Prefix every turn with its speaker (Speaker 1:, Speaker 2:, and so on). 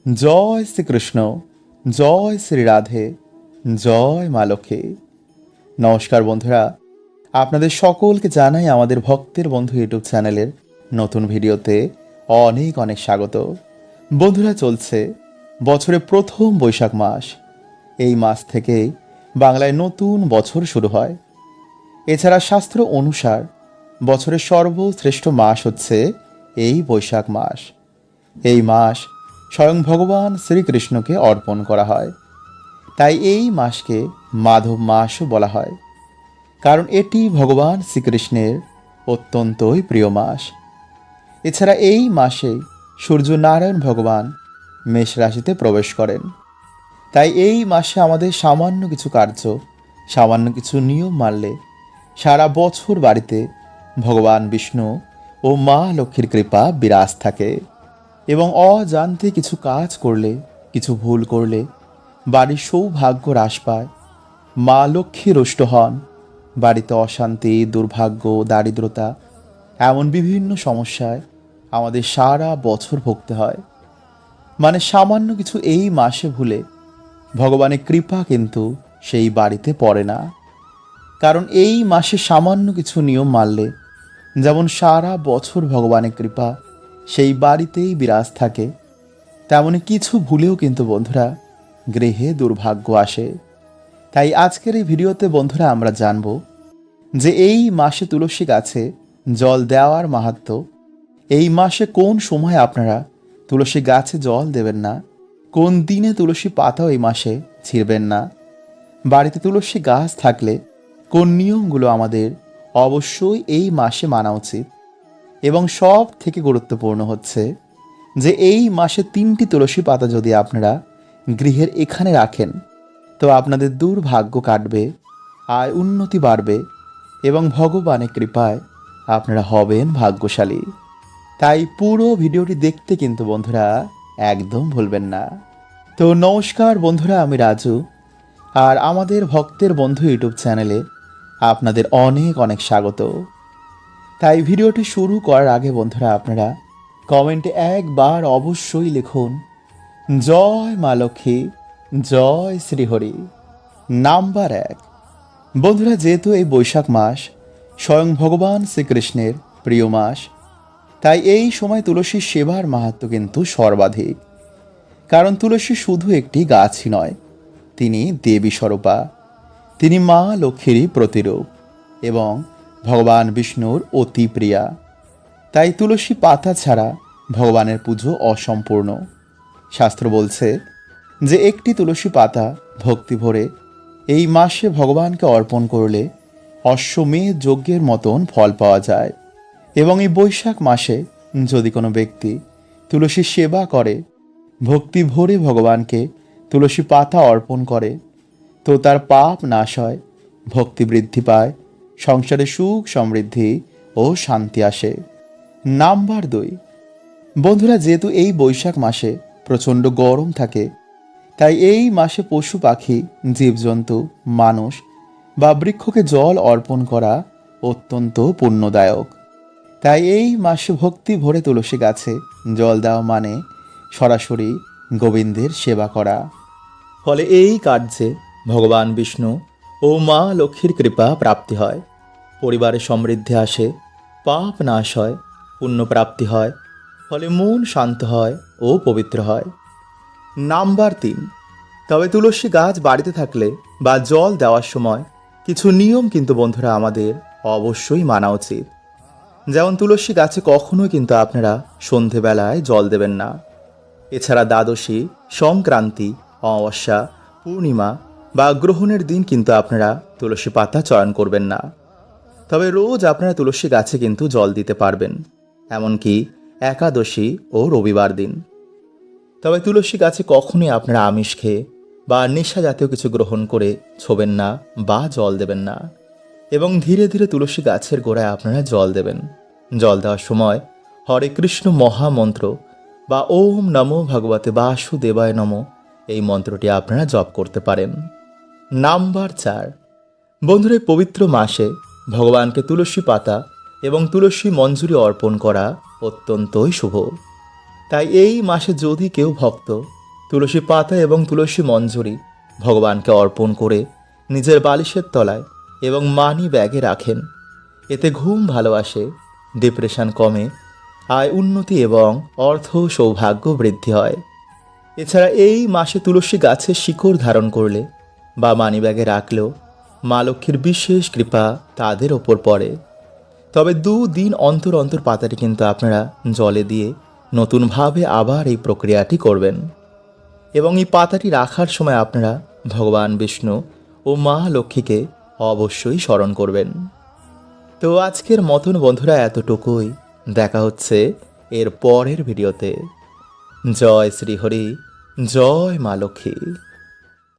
Speaker 1: জয় শ্রীকৃষ্ণ, জয় শ্রী রাধে, জয় মা লক্ষ্মী। নমস্কার বন্ধুরা, আপনাদের সকলকে জানাই আমাদের ভক্তের বন্ধু ইউটিউব চ্যানেলের নতুন ভিডিওতে অনেক অনেক স্বাগত। বন্ধুরা, চলছে বছরের প্রথম বৈশাখ মাস। এই মাস থেকেই বাংলায় নতুন বছর শুরু হয়। এছাড়া শাস্ত্র অনুসার বছরের সর্বশ্রেষ্ঠ মাস হচ্ছে এই বৈশাখ মাস। এই মাস স্বয়ং ভগবান শ্রীকৃষ্ণকে অর্পণ করা হয়, তাই এই মাসকে মাধব মাসও বলা হয়, কারণ এটি ভগবান শ্রীকৃষ্ণের অত্যন্তই প্রিয় মাস। এছাড়া এই মাসে সূর্যনারায়ণ ভগবান মেষ রাশিতে প্রবেশ করেন, তাই এই মাসে আমাদের সামান্য কিছু কার্য, সামান্য কিছু নিয়ম মানলে সারা বছর বাড়িতে ভগবান বিষ্ণু ও মা লক্ষ্মীর কৃপা বিরাজ থাকে। এবং অজান্তে কিছু কাজ করলে, কিছু ভুল করলে বাড়ির সৌভাগ্য হ্রাস পায়, মা লক্ষ্মী রুষ্ট হন, বাড়িতে অশান্তি, দুর্ভাগ্য, দারিদ্রতা এমন বিভিন্ন সমস্যায় আমাদের সারা বছর ভুগতে হয়। মানে সামান্য কিছু এই মাসে ভুলে ভগবানের কৃপা কিন্তু সেই বাড়িতে পড়ে না। কারণ এই মাসে সামান্য কিছু নিয়ম মানলে যেমন সারা বছর ভগবানের কৃপা সেই বাড়িতেই বিরাজ থাকে, তেমনি কিছু ভুলেও কিন্তু বন্ধুরা গৃহে দুর্ভাগ্য আসে। তাই আজকের এই ভিডিওতে বন্ধুরা আমরা জানব যে এই মাসে তুলসী গাছে জল দেওয়ার মাহাত্ম্য, এই মাসে কোন সময় আপনারা তুলসী গাছে জল দেবেন না, কোন দিনে তুলসী পাতাও এই মাসে ছিঁড়বেন না, বাড়িতে তুলসী গাছ থাকলে কোন নিয়মগুলো আমাদের অবশ্যই এই মাসে মানা উচিত, এবং সব থেকে গুরুত্বপূর্ণ হচ্ছে যে এই মাসে 3টি তুলসী পাতা যদি আপনারা গৃহের এখানে রাখেন তো আপনাদের দুর্ভাগ্য কাটবে, আয় উন্নতি বাড়বে এবং ভগবানের কৃপায় আপনারা হবেন ভাগ্যশালী। তাই পুরো ভিডিওটি দেখতে কিন্তু বন্ধুরা একদম ভুলবেন না। তো নমস্কার বন্ধুরা, আমি রাজু, আর আমাদের ভক্তের বন্ধু ইউটিউব চ্যানেলে আপনাদের অনেক অনেক স্বাগত। তাই ভিডিওটি শুরু করার আগে বন্ধুরা আপনারা কমেন্টে একবার অবশ্যই লিখুন জয় মা লক্ষ্মী, জয় শ্রীহরি। নাম্বার 1, বন্ধুরা, যেহেতু এই বৈশাখ মাস স্বয়ং ভগবান শ্রীকৃষ্ণের প্রিয় মাস, তাই এই সময় তুলসীর সেবার মাহাত্ম্য কিন্তু সর্বাধিক। কারণ তুলসী শুধু একটি গাছই নয়, তিনি দেবী স্বরূপা, তিনি মা লক্ষ্মীরই প্রতিরূপ এবং ভগবান বিষ্ণুর অতি প্রিয়া। তাই তুলসী পাতা ছাড়া ভগবানের পুজো অসম্পূর্ণ। শাস্ত্র বলছে যে একটি তুলসী পাতা ভক্তি ভরে এই মাসে ভগবানকে অর্পণ করলে অশ্বমেধ যজ্ঞের মতন ফল পাওয়া যায়। এবং এই বৈশাখ মাসে যদি কোনো ব্যক্তি তুলসী সেবা করে, ভক্তি ভরে ভগবানকে তুলসী পাতা অর্পণ করে, তো তার পাপ নাশ হয়, ভক্তি বৃদ্ধি পায়, সংসারে সুখ সমৃদ্ধি ও শান্তি আসে। নাম্বার 2, বন্ধুরা, যেহেতু এই বৈশাখ মাসে প্রচণ্ড গরম থাকে, তাই এই মাসে পশু পাখি, জীবজন্তু, মানুষ বা বৃক্ষকে জল অর্পণ করা অত্যন্ত পুণ্যদায়ক। তাই এই মাসে ভক্তি ভরে তুলসী গাছে জল দেওয়া মানে সরাসরি গোবিন্দের সেবা করা। ফলে এই কার্যে ভগবান বিষ্ণু ও মা লক্ষ্মীর কৃপা প্রাপ্তি হয়, পরিবারে সমৃদ্ধি আসে, পাপ নাশ হয়, পুণ্য প্রাপ্তি হয়, ফলে মন শান্ত হয় ও পবিত্র হয়। নাম্বার 3, তবে তুলসী গাছ বাড়িতে থাকলে বা জল দেওয়ার সময় কিছু নিয়ম কিন্তু বন্ধুরা আমাদের অবশ্যই মানা উচিত। যেমন তুলসী গাছে কখনোই কিন্তু আপনারা সন্ধেবেলায় জল দেবেন না। এছাড়া দ্বাদশী, সংক্রান্তি, অমাবস্যা, পূর্ণিমা বা গ্রহণের দিন কিন্তু আপনারা তুলসী পাতা চয়ন করবেন না। তবে রোজ আপনারা তুলসী গাছে কিন্তু জল দিতে পারবেন, এমনকি একাদশী ও রবিবার দিন। তবে তুলসী গাছে কখনোই আপনারা আমিষ খেয়ে বা নেশা জাতীয় কিছু গ্রহণ করে ছোবেন না বা জল দেবেন না। এবং ধীরে ধীরে তুলসী গাছের গোড়ায় আপনারা জল দেবেন। জল দেওয়ার সময় হরে কৃষ্ণ মহামন্ত্র বা ওম নমো ভগবতে বাসুদেবায় নমঃ এই মন্ত্রটি আপনারা জপ করতে পারেন। নাম্বার 4, বন্ধুরা, এই পবিত্র মাসে ভগবানকে তুলসী পাতা এবং তুলসী মঞ্জুরি অর্পণ করা অত্যন্তই শুভ। তাই এই মাসে যদি কেউ ভক্ত তুলসী পাতা এবং তুলসী মঞ্জরি ভগবানকে অর্পণ করে নিজের বালিশের তলায় এবং মানি ব্যাগে রাখেন, এতে ঘুম ভালো আসে, ডিপ্রেশন কমে, আয় উন্নতি এবং অর্থ সৌভাগ্য বৃদ্ধি হয়। এছাড়া এই মাসে তুলসী গাছের শিকড় ধারণ করলে বা মানিব্যাগে রাখলেও মা লক্ষ্মীর বিশেষ কৃপা তাদের ওপর পড়ে। তবে 2 দিন অন্তর অন্তর পাতাটি কিন্তু আপনারা জলে দিয়ে নতুনভাবে আবার এই প্রক্রিয়াটি করবেন এবং এই পাতাটি রাখার সময় আপনারা ভগবান বিষ্ণু ও মা লক্ষ্মীকে অবশ্যই স্মরণ করবেন। তো আজকের মতন বন্ধুরা এতটুকুই। দেখা হচ্ছে এর পরের ভিডিওতে। জয় শ্রী হরি, জয় মা লক্ষ্মী।